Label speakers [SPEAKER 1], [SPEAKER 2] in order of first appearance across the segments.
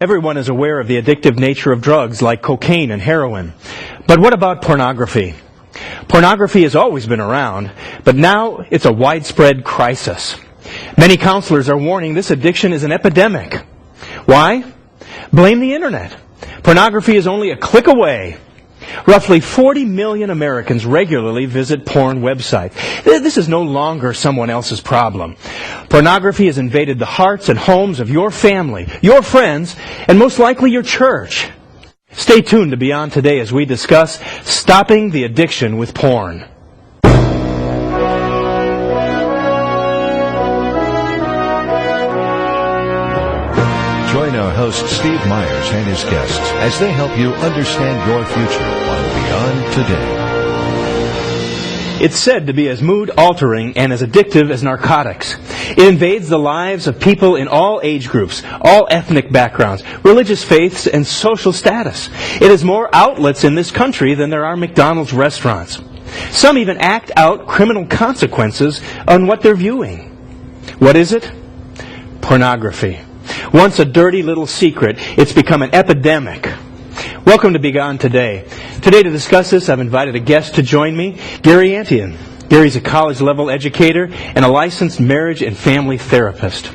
[SPEAKER 1] Everyone is aware of the addictive nature of drugs like cocaine and heroin. But what about pornography? Pornography has always been around, but now it's a widespread crisis. Many counselors are warning this addiction is an epidemic. Why? Blame the internet. Pornography is only a click away. Roughly 40 million Americans regularly visit porn websites. This is no longer someone else's problem. Pornography has invaded the hearts and homes of your family, your friends, and most likely your church. Stay tuned to Beyond Today as we discuss stopping the addiction with porn.
[SPEAKER 2] Join our host Steve Myers and his guests as they help you understand your future on Beyond Today.
[SPEAKER 1] It's said to be as mood-altering and as addictive as narcotics. It invades the lives of people in all age groups, all ethnic backgrounds, religious faiths, and social status. It has more outlets in this country than there are McDonald's restaurants. Some even act out criminal consequences on what they're viewing. What is it? Pornography. Once a dirty little secret, it's become an epidemic. Welcome to Beyond Today. Today to discuss this, I've invited a guest to join me, Gary Antian. Gary's a college-level educator and a licensed marriage and family therapist.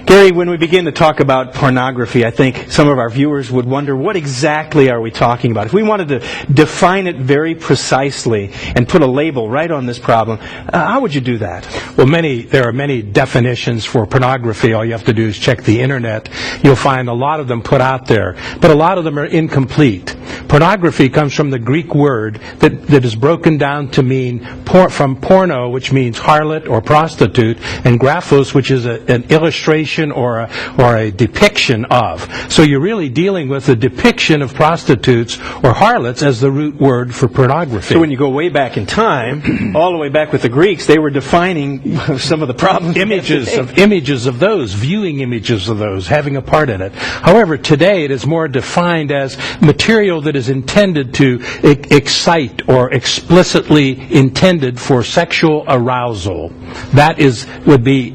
[SPEAKER 1] Gary, when we begin to talk about pornography, I think some of our viewers would wonder, what exactly are we talking about? If we wanted to define it very precisely and put a label right on this problem, how would you do that?
[SPEAKER 3] Well, there are many definitions for pornography. All you have to do is check the internet. You'll find a lot of them put out there, but a lot of them are incomplete. Pornography comes from the Greek word that is broken down to mean from porno, which means harlot or prostitute, and graphos, which is an illustration or a depiction of. So you're really dealing with the depiction of prostitutes or harlots as the root word for pornography.
[SPEAKER 1] So when you go way back in time, all the way back with the Greeks, they were defining some of the problems.
[SPEAKER 3] Images of those, viewing images of those, having a part in it. However, today it is more defined as material that is intended to excite or explicitly intended for sexual arousal. That would be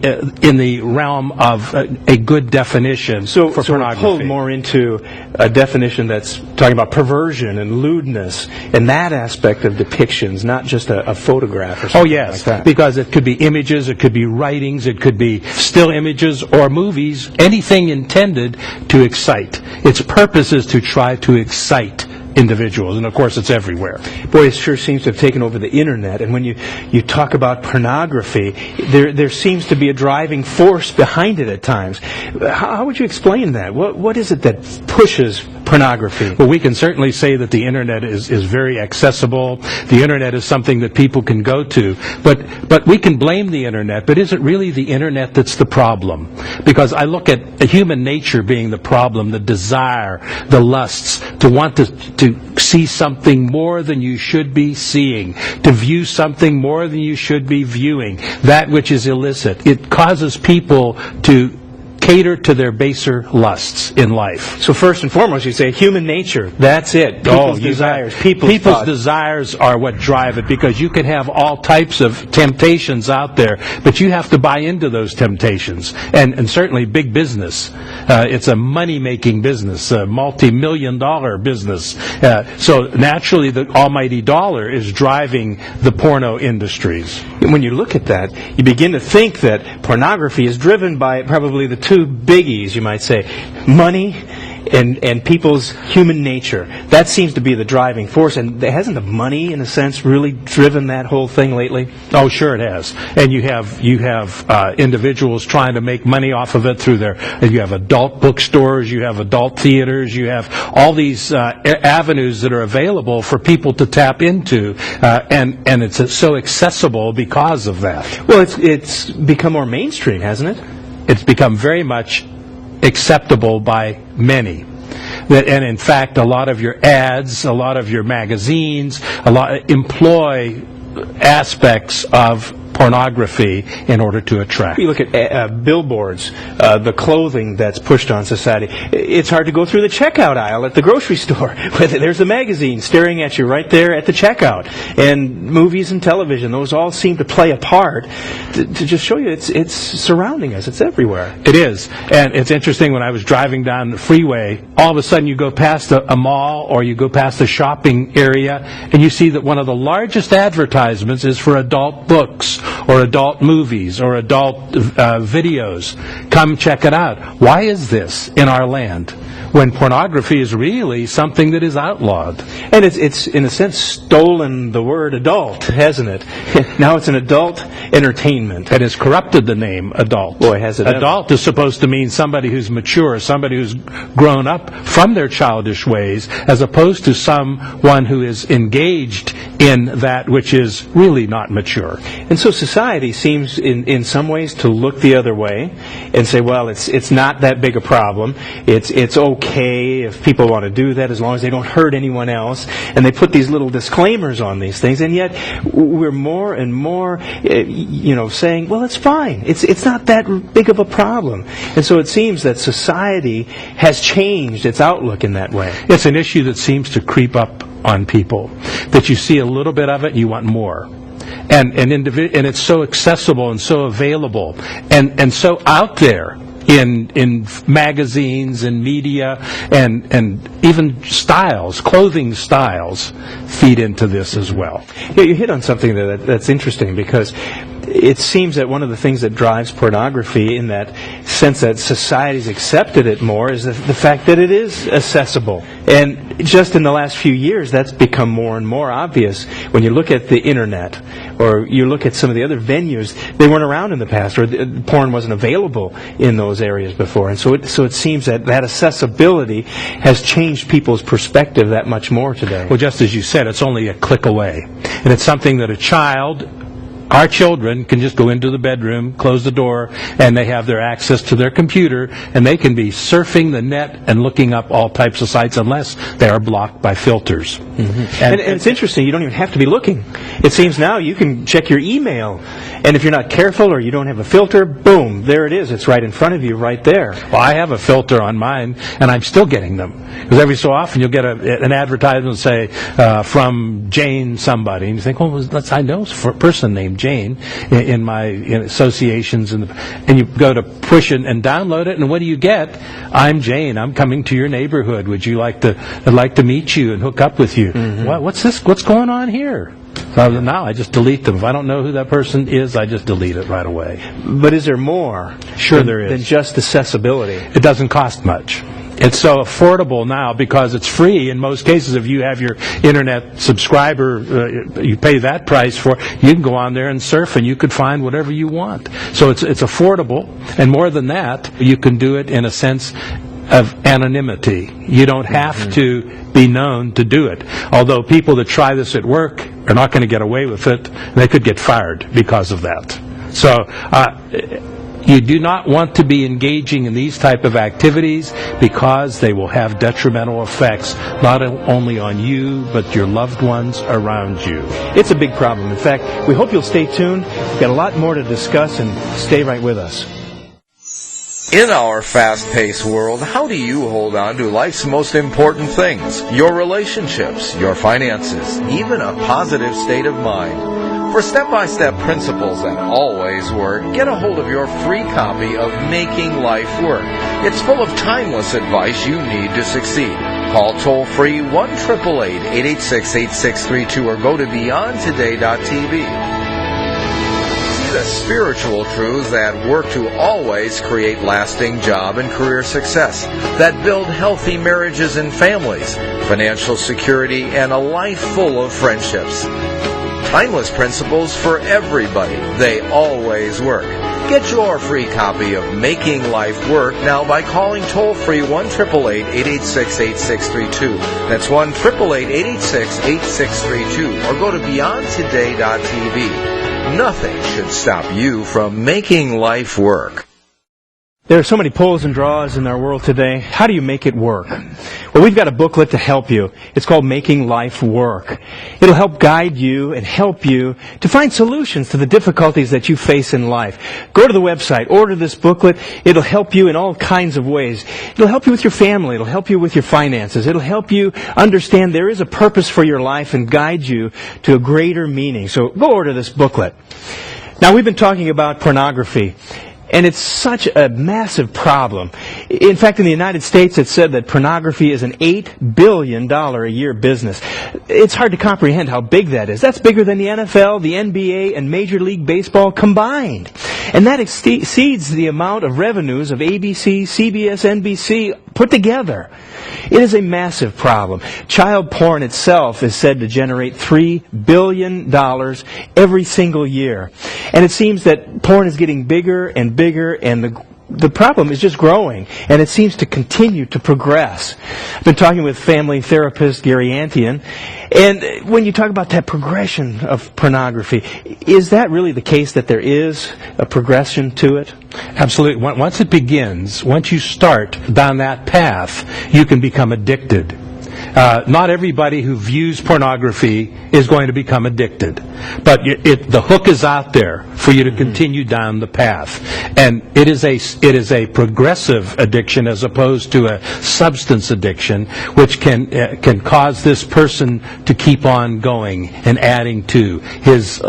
[SPEAKER 3] in the realm of a good definition for pornography.
[SPEAKER 1] So we're pulled more into a definition that's talking about perversion and lewdness and that aspect of depictions, not just a photograph or something like that.
[SPEAKER 3] Because it could be images, it could be writings, it could be still images or movies, anything intended to excite. Its purpose is to try to excite individuals, and of course it's everywhere.
[SPEAKER 1] Boy, it sure seems to have taken over the internet, and when you talk about pornography, there seems to be a driving force behind it at times. How would you explain that? What is it that pushes pornography?
[SPEAKER 3] Well, we can certainly say that the internet is very accessible. The internet is something that people can go to, but we can blame the internet, but is it really the internet that's the problem? Because I look at human nature being the problem, the desire, the lusts, to want to see something more than you should be seeing, to view something more than you should be viewing, that which is illicit. It causes people to cater to their baser lusts in life.
[SPEAKER 1] So first and foremost, you say human nature. That's it. People's desires.
[SPEAKER 3] People's desires are what drive it, because you can have all types of temptations out there, but you have to buy into those temptations. And certainly big business. It's a money-making business, a multi-million-dollar business. So naturally the almighty dollar is driving the porno industries.
[SPEAKER 1] When you look at that, you begin to think that pornography is driven by probably the two biggies, you might say, money and people's human nature. That seems to be the driving force. And hasn't the money, in a sense, really driven that whole thing lately?
[SPEAKER 3] Oh, sure it has. And you have individuals trying to make money off of it through you have adult bookstores, you have adult theaters, you have all these avenues that are available for people to tap into, and it's so accessible because of that.
[SPEAKER 1] Well, it's become more mainstream, hasn't it?
[SPEAKER 3] It's become very much acceptable by many. And in fact, a lot of your ads, a lot of your magazines, employ aspects of pornography in order to attract.
[SPEAKER 1] You look at billboards, the clothing that's pushed on society. It's hard to go through the checkout aisle at the grocery store. There's the magazine staring at you right there at the checkout. And movies and television, those all seem to play a part to just show you it's surrounding us. It's everywhere.
[SPEAKER 3] It is. And it's interesting, when I was driving down the freeway, all of a sudden you go past a mall or you go past a shopping area and you see that one of the largest advertisements is for adult books or adult movies or adult videos. Come check it out. Why is this in our land when pornography is really something that is outlawed?
[SPEAKER 1] And it's in a sense stolen the word adult, hasn't it? Now it's an adult entertainment.
[SPEAKER 3] It has corrupted the name adult.
[SPEAKER 1] Boy, has it
[SPEAKER 3] Adult is supposed to mean somebody who's mature, somebody who's grown up from their childish ways, as opposed to someone who is engaged in that which is really not mature.
[SPEAKER 1] And so society seems in some ways to look the other way and say, well, it's not that big a problem. It's okay if people want to do that as long as they don't hurt anyone else. And they put these little disclaimers on these things, and yet we're more and more saying, well, it's fine. It's not that big of a problem. And so it seems that society has changed its outlook in that way.
[SPEAKER 3] It's an issue that seems to creep up on people, that you see a little bit of it and you want more. And it's so accessible and so available and so out there in magazines and media and even styles, clothing styles feed into this as well.
[SPEAKER 1] Yeah, you hit on something that's interesting, because it seems that one of the things that drives pornography, in that sense that society's accepted it more, is the fact that it is accessible. And just in the last few years, that's become more and more obvious. When you look at the internet, or you look at some of the other venues, they weren't around in the past, or porn wasn't available in those areas before. And so it seems that accessibility has changed people's perspective that much more today.
[SPEAKER 3] Well, just as you said, it's only a click away. And it's something that our children can just go into the bedroom, close the door, and they have their access to their computer, and they can be surfing the net and looking up all types of sites unless they are blocked by filters.
[SPEAKER 1] Mm-hmm. And it's interesting, you don't even have to be looking. It seems now you can check your email, and if you're not careful or you don't have a filter, boom, there it is. It's right in front of you right there.
[SPEAKER 3] Well, I have a filter on mine, and I'm still getting them. Because every so often you'll get an advertisement, say, from Jane somebody, and you think, well, I know a person named Jane in my associations, and you go to push it and download it, and what do you get? I'm Jane. I'm coming to your neighborhood. Would you I'd like to meet you and hook up with you? Mm-hmm. What's this? What's going on here? So now I just delete them. If I don't know who that person is, I just delete it right away.
[SPEAKER 1] But is there more?
[SPEAKER 3] Sure, there is.
[SPEAKER 1] Than just accessibility.
[SPEAKER 3] It doesn't cost much. It's so affordable now because it's free in most cases. If you have your internet subscriber, you pay that price for it, you can go on there and surf and you could find whatever you want. So it's affordable, and more than that, you can do it in a sense of anonymity. You don't have to be known to do it. Although people that try this at work are not going to get away with it, they could get fired because of that. So you do not want to be engaging in these type of activities, because they will have detrimental effects not only on you but your loved ones around you.
[SPEAKER 1] It's a big problem. In fact, we hope you'll stay tuned. We've got a lot more to discuss, and stay right with us.
[SPEAKER 4] In our fast-paced world, how do you hold on to life's most important things? Your relationships, your finances, even a positive state of mind. For step-by-step principles that always work, get a hold of your free copy of Making Life Work. It's full of timeless advice you need to succeed. Call toll-free 1-888-886-8632 or go to beyondtoday.tv. The spiritual truths that work to always create lasting job and career success, that build healthy marriages and families, financial security, and a life full of friendships. Timeless principles for everybody. They always work. Get your free copy of Making Life Work now by calling toll-free 1-888-886-8632. That's 1-888-886-8632. Or go to beyondtoday.tv. Nothing should stop you from making life work.
[SPEAKER 1] There are so many pulls and draws in our world today. How do you make it work? Well, we've got a booklet to help you. It's called Making Life Work. It'll help guide you and help you to find solutions to the difficulties that you face in life. Go to the website, order this booklet. It'll help you in all kinds of ways. It'll help you with your family. It'll help you with your finances. It'll help you understand there is a purpose for your life and guide you to a greater meaning. So go order this booklet. Now, we've been talking about pornography. And it's such a massive problem. In fact, in the United States, it's said that pornography is an $8 billion a year business. It's hard to comprehend how big that is. That's bigger than the NFL, the NBA, and Major League Baseball combined. And that exceeds the amount of revenues of ABC, CBS, NBC put together. It is a massive problem. Child porn itself is said to generate $3 billion every single year. And it seems that porn is getting bigger and bigger, and the problem is just growing, and it seems to continue to progress. I've been talking with family therapist Gary Antian, and when you talk about that progression of pornography, is that really the case, that there is a progression to it?
[SPEAKER 3] Absolutely. Once it begins, once you start down that path, you can become addicted. Not everybody who views pornography is going to become addicted. But the hook is out there for you to continue down the path. And it is a progressive addiction as opposed to a substance addiction, which can cause this person to keep on going and adding to his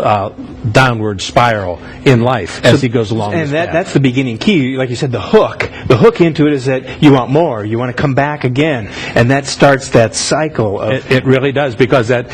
[SPEAKER 3] downward spiral in life as he goes along this path.
[SPEAKER 1] And that's the beginning key. Like you said, the hook. The hook into it is that you want more. You want to come back again. And that starts that cycle of...
[SPEAKER 3] It really does, because that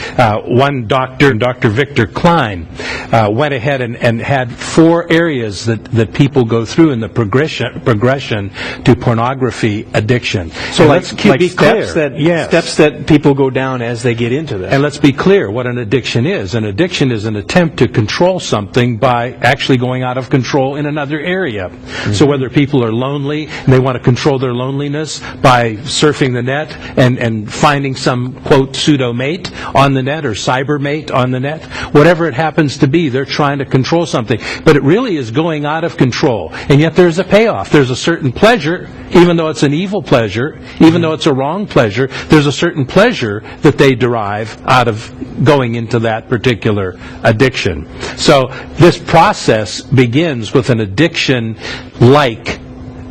[SPEAKER 3] one doctor, Dr. Victor Klein, went ahead and had 4 areas that people go through in the progression to pornography addiction.
[SPEAKER 1] So
[SPEAKER 3] let's be clear.
[SPEAKER 1] Steps that people go down as they get into this.
[SPEAKER 3] And let's be clear what an addiction is. An addiction is an attempt to control something by actually going out of control in another area. Mm-hmm. So whether people are lonely and they want to control their loneliness by surfing the net and finding some, quote, pseudo mate on the net or cyber mate on the net, whatever it happens to be, they're trying to control something. But it really is going out of control. And yet there's a payoff. There's a certain pleasure, even though it's an evil pleasure, even though it's a wrong pleasure, there's a certain pleasure that they derive out of going into that particular addiction. So this process begins with an addiction-like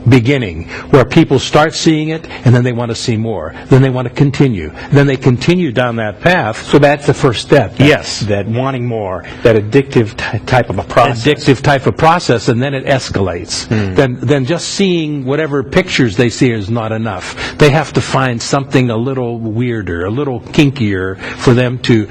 [SPEAKER 3] beginning, where people start seeing it, and then they want to see more. Then they want to continue. Then they continue down that path.
[SPEAKER 1] So that's the first step.
[SPEAKER 3] Yes.
[SPEAKER 1] That wanting more, that addictive type of a process.
[SPEAKER 3] Addictive type of process, and then it escalates. Then just seeing whatever pictures they see is not enough. They have to find something a little weirder, a little kinkier for them to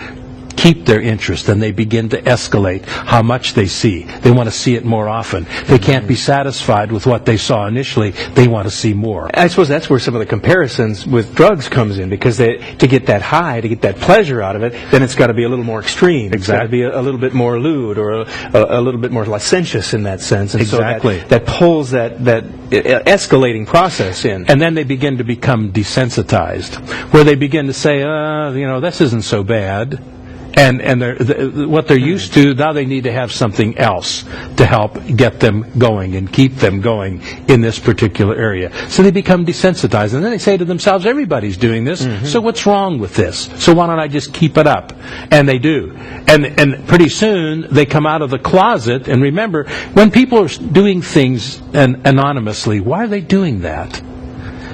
[SPEAKER 3] keep their interest, and they begin to escalate how much they see. They want to see it more often. They can't be satisfied with what they saw initially. They want to see more.
[SPEAKER 1] I suppose that's where some of the comparisons with drugs comes in, because to get that high, to get that pleasure out of it, then it's got to be a little more extreme.
[SPEAKER 3] Exactly.
[SPEAKER 1] It's got to be a little bit more lewd, or a little bit more licentious in that sense. And
[SPEAKER 3] exactly.
[SPEAKER 1] So that pulls that escalating process in.
[SPEAKER 3] And then they begin to become desensitized, where they begin to say, this isn't so bad. And what they're used to, now they need to have something else to help get them going and keep them going in this particular area. So they become desensitized. And then they say to themselves, everybody's doing this, so what's wrong with this? So why don't I just keep it up? And they do. And pretty soon, they come out of the closet. And remember, when people are doing things anonymously, why are they doing that?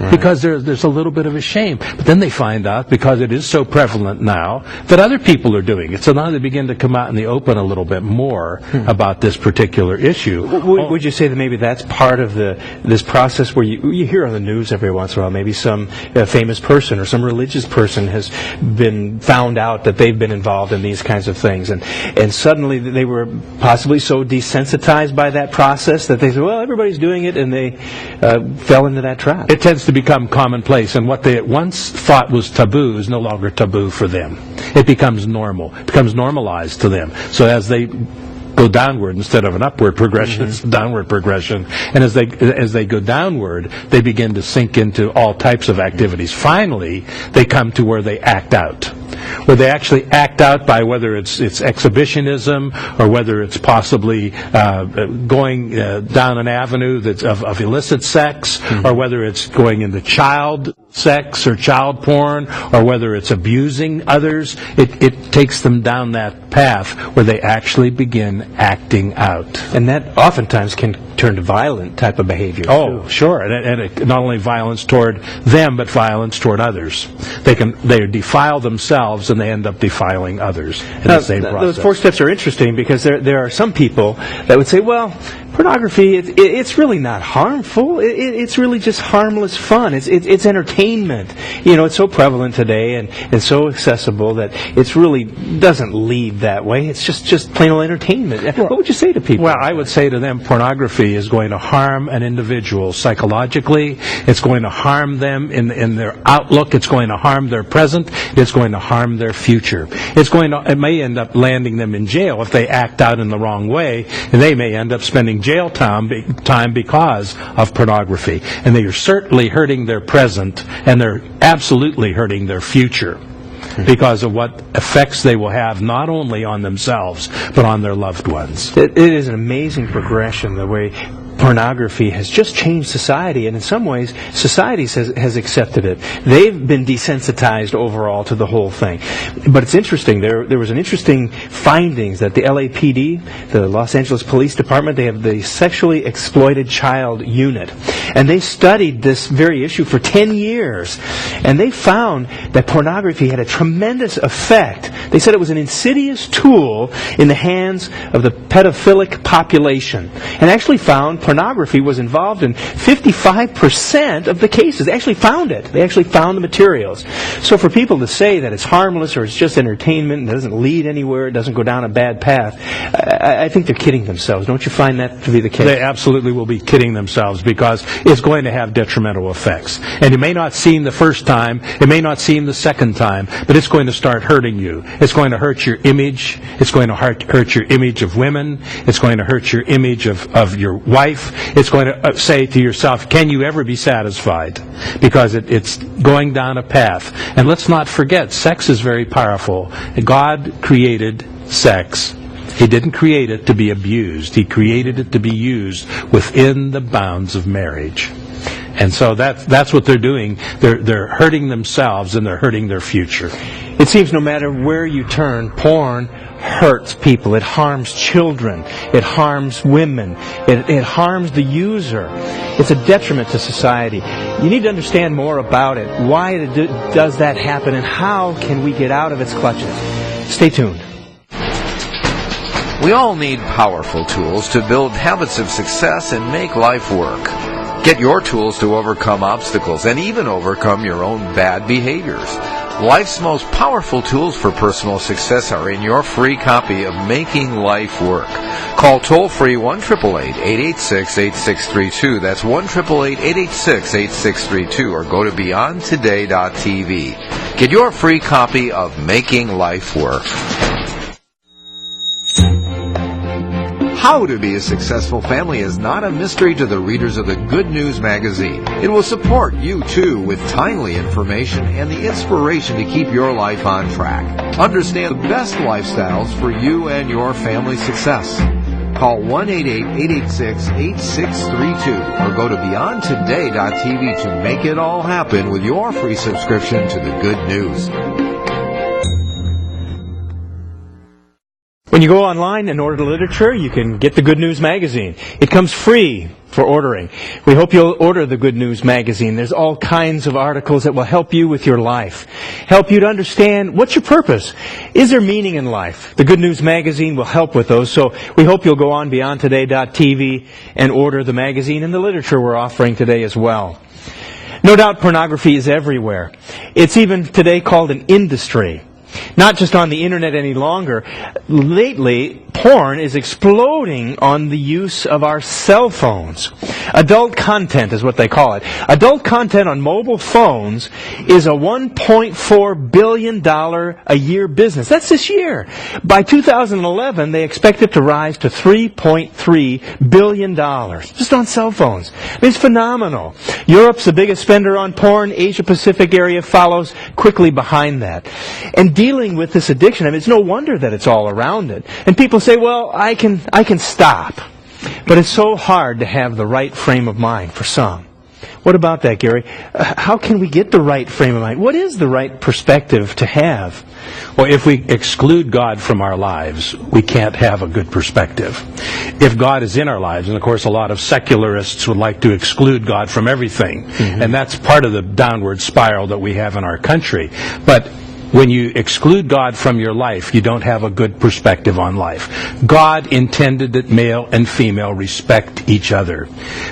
[SPEAKER 3] Right. Because there's a little bit of a shame. But then they find out, because it is so prevalent now, that other people are doing it. So now they begin to come out in the open a little bit more about this particular issue.
[SPEAKER 1] Would you say that maybe that's part of this process where you hear on the news every once in a while, maybe some famous person or some religious person has been found out that they've been involved in these kinds of things, and suddenly they were possibly so desensitized by that process that they said, well, everybody's doing it, and they fell into that trap.
[SPEAKER 3] It tends to become commonplace, and what they at once thought was taboo is no longer taboo for them. It becomes normal. It becomes normalized to them. So as they go downward instead of an upward progression, it's a downward progression. And as they go downward, they begin to sink into all types of activities. Finally, they come to where they act out. where they actually act out by whether it's exhibitionism or whether it's possibly going down an avenue that's of illicit sex, or whether it's going into child sex or child porn, or whether it's abusing others. It takes them down that path where they actually begin acting out.
[SPEAKER 1] And that oftentimes can turn to violent type of behavior.
[SPEAKER 3] Oh, sure. And it, not only violence toward them, but violence toward others. They defile themselves and they end up defiling others in the same process.
[SPEAKER 1] Those 4 steps are interesting because there are some people that would say, well, pornography, it's really not harmful. It's really just harmless fun. It's entertainment. You know, it's so prevalent today and so accessible that it's really doesn't lead that way. It's just plain old entertainment. What would you say to people?
[SPEAKER 3] Well, I would say to them, pornography is going to harm an individual psychologically. It's going to harm them in their outlook. It's going to harm their present. It's going to harm their future. It may end up landing them in jail if they act out in the wrong way, and they may end up spending jail time because of pornography. And they are certainly hurting their present, and they're absolutely hurting their future because of what effects they will have not only on themselves but on their loved ones.
[SPEAKER 1] It is an amazing progression, the way pornography has just changed society, and in some ways society has accepted it. They've been desensitized overall to the whole thing. But it's interesting, there was an interesting findings that the LAPD, the Los Angeles Police Department, they have the Sexually Exploited Child Unit, and they studied this very issue for 10 years, and they found that pornography had a tremendous effect. They said it was an insidious tool in the hands of the pedophilic population, and actually found pornography was involved in 55% of the cases. They actually found it. They actually found the materials. So for people to say that it's harmless or it's just entertainment and doesn't lead anywhere, it doesn't go down a bad path, I think they're kidding themselves. Don't you find that to be the case?
[SPEAKER 3] They absolutely will be kidding themselves because it's going to have detrimental effects. And it may not seem the first time, it may not seem the second time, but it's going to start hurting you. It's going to hurt your image. It's going to hurt your image of women. It's going to hurt your image of your wife. It's going to say to yourself, can you ever be satisfied? Because it's going down a path. And let's not forget, sex is very powerful. God created sex. He didn't create it to be abused. He created it to be used within the bounds of marriage. And so that's what they're doing. They're hurting themselves and they're hurting their future.
[SPEAKER 1] It seems no matter where you turn, porn hurts people. It harms children. It harms women. It harms the user. It's a detriment to society. You need to understand more about it. Why does that happen, and how can we get out of its clutches? Stay tuned.
[SPEAKER 4] We all need powerful tools to build habits of success and make life work. Get your tools to overcome obstacles and even overcome your own bad behaviors. Life's most powerful tools for personal success are in your free copy of Making Life Work. Call toll-free 1-888-886-8632. That's 1-888-886-8632. Or go to beyondtoday.tv. Get your free copy of Making Life Work. How to be a successful family is not a mystery to the readers of the Good News magazine. It will support you, too, with timely information and the inspiration to keep your life on track. Understand the best lifestyles for you and your family's success. Call 1-888-886-8632 or go to beyondtoday.tv to make it all happen with your free subscription to the Good News.
[SPEAKER 1] When you go online and order the literature, you can get the Good News magazine. It comes free for ordering. We hope you'll order the Good News magazine. There's all kinds of articles that will help you with your life, help you to understand what's your purpose. Is there meaning in life? The Good News magazine will help with those. So we hope you'll go on beyondtoday.tv and order the magazine and the literature we're offering today as well. No doubt pornography is everywhere. It's even today called an industry. Not just on the internet any longer. Lately, porn is exploding on the use of our cell phones. Adult content is what they call it. Adult content on mobile phones is a $1.4 billion a year business. That's this year. By 2011, they expect it to rise to $3.3 billion just on cell phones. It's phenomenal. Europe's the biggest spender on porn. Asia Pacific area follows quickly behind that. And dealing dealing with this addiction, I mean, it's no wonder that it's all around it. And people say, well, I can stop. But it's so hard to have the right frame of mind for some. What about that, Gary? How can we get the right frame of mind? What is the right perspective to have?
[SPEAKER 3] Well, if we exclude God from our lives, we can't have a good perspective. If God is in our lives, and of course a lot of secularists would like to exclude God from everything, and that's part of the downward spiral that we have in our country. But when you exclude God from your life, you don't have a good perspective on life. God intended that male and female respect each other.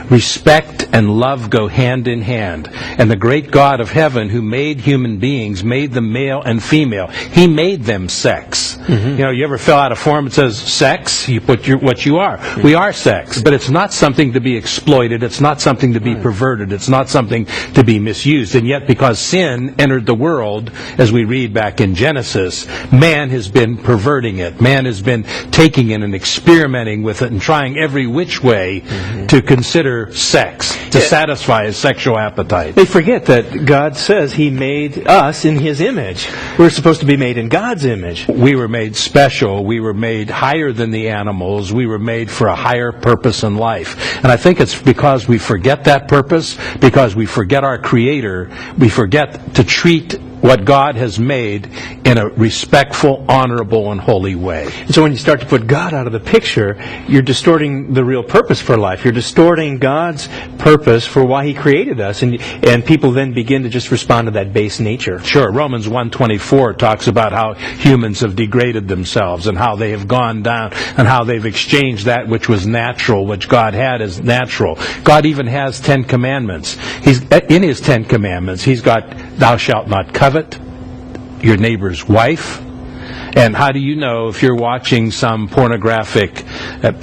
[SPEAKER 3] Respect and love go hand in hand. And the great God of heaven who made human beings made them male and female. He made them sex. You know, you ever fill out a form that says sex? You put what you are. We are sex. But it's not something to be exploited. It's not something to be perverted. It's not something to be misused. And yet because sin entered the world, as we read back in Genesis, man has been perverting it. Man has been taking it and experimenting with it and trying every which way to consider sex, to satisfy his sexual appetite.
[SPEAKER 1] They forget that God says He made us in His image. We're supposed to be made in God's image.
[SPEAKER 3] We were made special. We were made higher than the animals. We were made for a higher purpose in life. And I think it's because we forget that purpose, because we forget our Creator, we forget to treat what God has made in a respectful, honorable, and holy way.
[SPEAKER 1] So when you start to put God out of the picture, you're distorting the real purpose for life. You're distorting God's purpose for why He created us. And people then begin to just respond to that base nature.
[SPEAKER 3] Sure. Romans 1:24 talks about how humans have degraded themselves and how they have gone down and how they've exchanged that which was natural, which God had as natural. God even has 10 commandments. In His 10 commandments, He's got, thou shalt not covet your neighbor's wife. And how do you know if you're watching some pornographic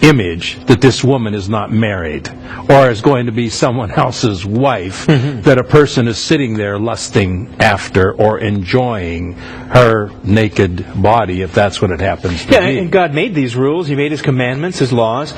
[SPEAKER 3] image that this woman is not married or is going to be someone else's wife, that a person is sitting there lusting after or enjoying her naked body, if that's what it happens to be.
[SPEAKER 1] And God made these rules. He made His commandments, His laws,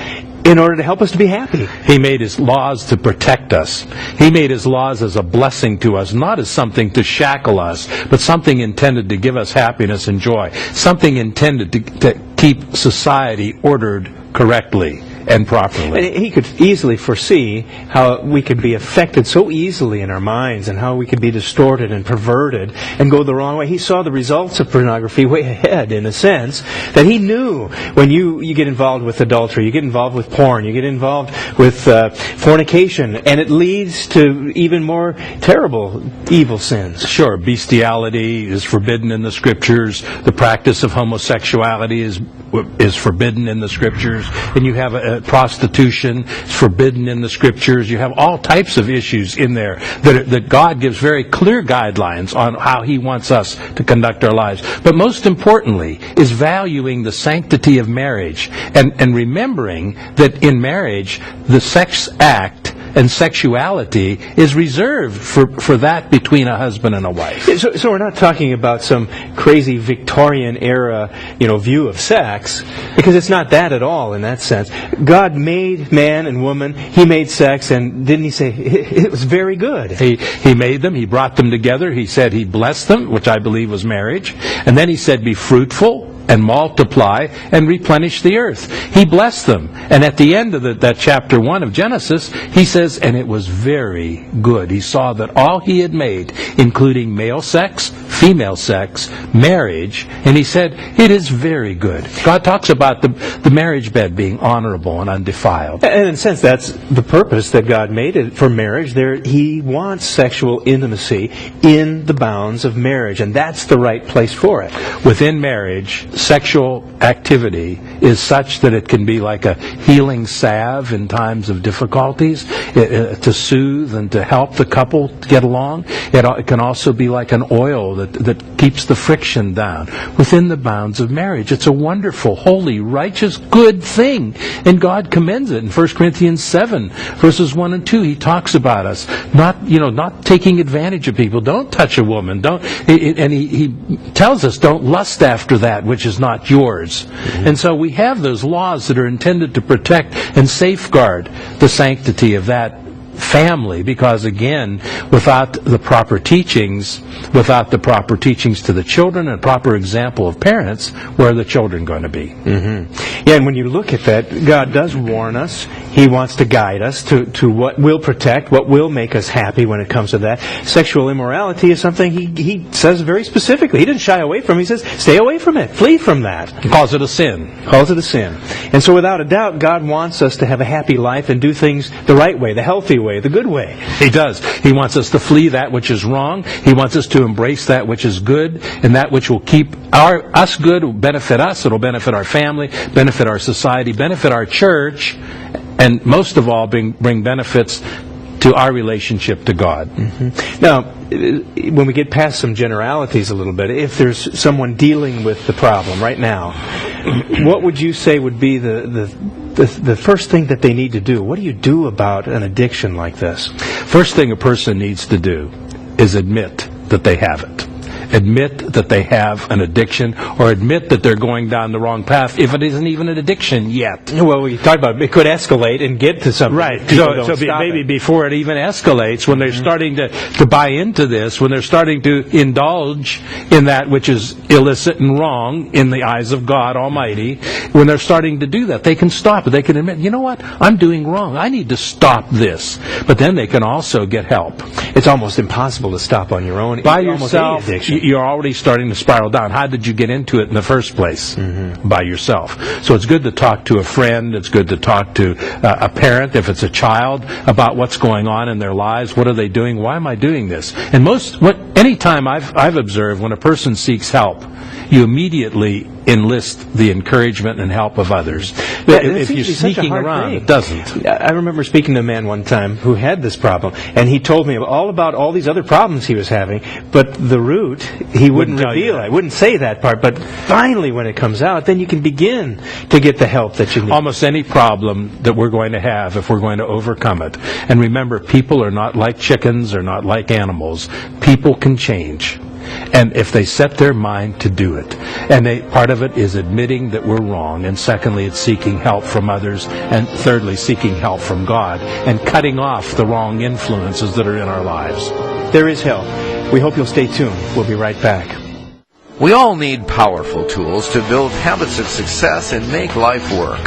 [SPEAKER 1] in order to help us to be happy.
[SPEAKER 3] He made His laws to protect us. He made His laws as a blessing to us, not as something to shackle us, but something intended to give us happiness and joy. Something intended to keep society ordered correctly and properly.
[SPEAKER 1] And He could easily foresee how we could be affected so easily in our minds and how we could be distorted and perverted and go the wrong way. He saw the results of pornography way ahead, in a sense, that He knew when you get involved with adultery, you get involved with porn, you get involved with fornication, and it leads to even more terrible, evil sins.
[SPEAKER 3] Sure, bestiality is forbidden in the Scriptures. The practice of homosexuality is forbidden in the Scriptures. And you have prostitution is forbidden in the Scriptures. You have all types of issues in there that God gives very clear guidelines on how He wants us to conduct our lives. But most importantly is valuing the sanctity of marriage and remembering that in marriage the sex act and sexuality is reserved for that between a husband and a wife.
[SPEAKER 1] So we're not talking about some crazy Victorian era, view of sex, because it's not that at all in that sense. God made man and woman. He made sex, and didn't He say it was very good?
[SPEAKER 3] He made them. He brought them together. He said He blessed them, which I believe was marriage. And then He said, be fruitful and multiply and replenish the earth. He blessed them. And at the end of that chapter 1 of Genesis, He says, and it was very good. He saw that all He had made, including male sex, female sex, marriage, and He said, it is very good. God talks about the marriage bed being honorable and undefiled.
[SPEAKER 1] And in a sense, that's the purpose that God made it for marriage. He wants sexual intimacy in the bounds of marriage, and that's the right place for it.
[SPEAKER 3] Within marriage, sexual activity is such that it can be like a healing salve in times of difficulties, to soothe and to help the couple get along. It can also be like an oil that keeps the friction down within the bounds of marriage. It's a wonderful, holy, righteous, good thing, and God commends it. In 1 Corinthians 7, verses 1 and 2, He talks about us not taking advantage of people. Don't touch a woman. And He tells us, don't lust after that which is not yours. And so we have those laws that are intended to protect and safeguard the sanctity of that family, because again, without the proper teachings to the children and proper example of parents, where are the children going to be?
[SPEAKER 1] Mm-hmm. Yeah, and when you look at that, God does warn us. He wants to guide us to what will protect, what will make us happy when it comes to that. Sexual immorality is something he says very specifically. He doesn't shy away from it. He says, stay away from it. Flee from that.
[SPEAKER 3] He calls it a sin.
[SPEAKER 1] Calls it a sin. And so without a doubt, God wants us to have a happy life and do things the right way, the healthy way, the good way.
[SPEAKER 3] He does. He wants us to flee that which is wrong. He wants us to embrace that which is good, and that which will keep us good, will benefit us, it'll benefit our family, benefit our society, benefit our church, and most of all, bring benefits to our relationship to God.
[SPEAKER 1] Mm-hmm. Now, when we get past some generalities a little bit, if there's someone dealing with the problem right now, what would you say would be the first thing that they need to do? What do you do about an addiction like this?
[SPEAKER 3] First thing a person needs to do is admit that they have it. Admit that they have an addiction, or admit that they're going down the wrong path if it isn't even an addiction yet.
[SPEAKER 1] Well, we talked about it could escalate and get to something.
[SPEAKER 3] Right. So maybe before it even escalates, when they're starting to buy into this, when they're starting to indulge in that which is illicit and wrong in the eyes of God Almighty, when they're starting to do that, they can stop it. They can admit, you know what, I'm doing wrong. I need to stop this. But then they can also get help.
[SPEAKER 1] It's almost impossible to stop on your own.
[SPEAKER 3] By yourself, you're already starting to spiral down. How did you get into it in the first place? Mm-hmm. By yourself. So it's good to talk to a friend. It's good to talk to a parent, if it's a child, about what's going on in their lives. What are they doing? Why am I doing this? And anytime I've observed, when a person seeks help, you immediately enlist the encouragement and help of others. If you're sneaking around, it doesn't.
[SPEAKER 1] I remember speaking to a man one time who had this problem, and he told me all about all these other problems he was having, but the root, he wouldn't reveal. I wouldn't say that part, but finally when it comes out, then you can begin to get the help that you need.
[SPEAKER 3] Almost any problem that we're going to have, if we're going to overcome it. And remember, people are not like chickens, or not like animals. People can change. And if they set their mind to do it. And part of it is admitting that we're wrong. And secondly, it's seeking help from others. And thirdly, seeking help from God. And cutting off the wrong influences that are in our lives.
[SPEAKER 1] There is help. We hope you'll stay tuned. We'll be right back.
[SPEAKER 4] We all need powerful tools to build habits of success and make life work.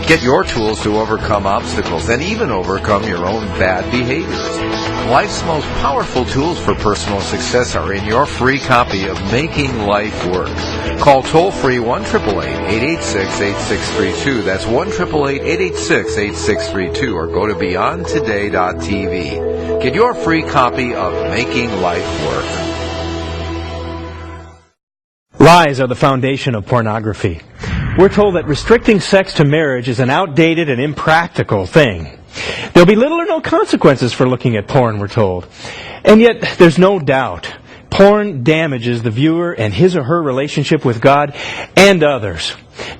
[SPEAKER 4] Get your tools to overcome obstacles and even overcome your own bad behaviors. Life's most powerful tools for personal success are in your free copy of Making Life Work. Call toll-free 1-888-886-8632. That's 1-888-886-8632. Or go to beyondtoday.tv. Get your free copy of Making Life Work.
[SPEAKER 1] Lies are the foundation of pornography. We're told that restricting sex to marriage is an outdated and impractical thing. There'll be little or no consequences for looking at porn, we're told. And yet, there's no doubt, porn damages the viewer and his or her relationship with God and others.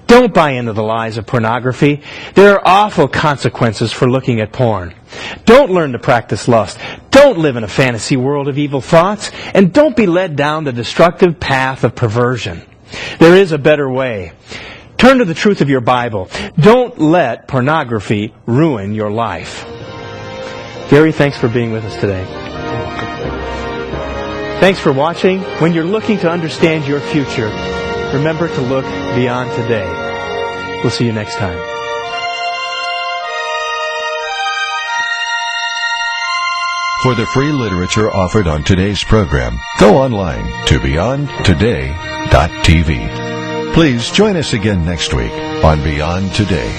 [SPEAKER 1] Don't buy into the lies of pornography. There are awful consequences for looking at porn. Don't learn to practice lust. Don't live in a fantasy world of evil thoughts. And don't be led down the destructive path of perversion. There is a better way. Turn to the truth of your Bible. Don't let pornography ruin your life. Gary, thanks for being with us today. Thanks for watching. When you're looking to understand your future, remember to look beyond today. We'll see you next time.
[SPEAKER 2] For the free literature offered on today's program, go online to beyondtoday.tv. Please join us again next week on Beyond Today.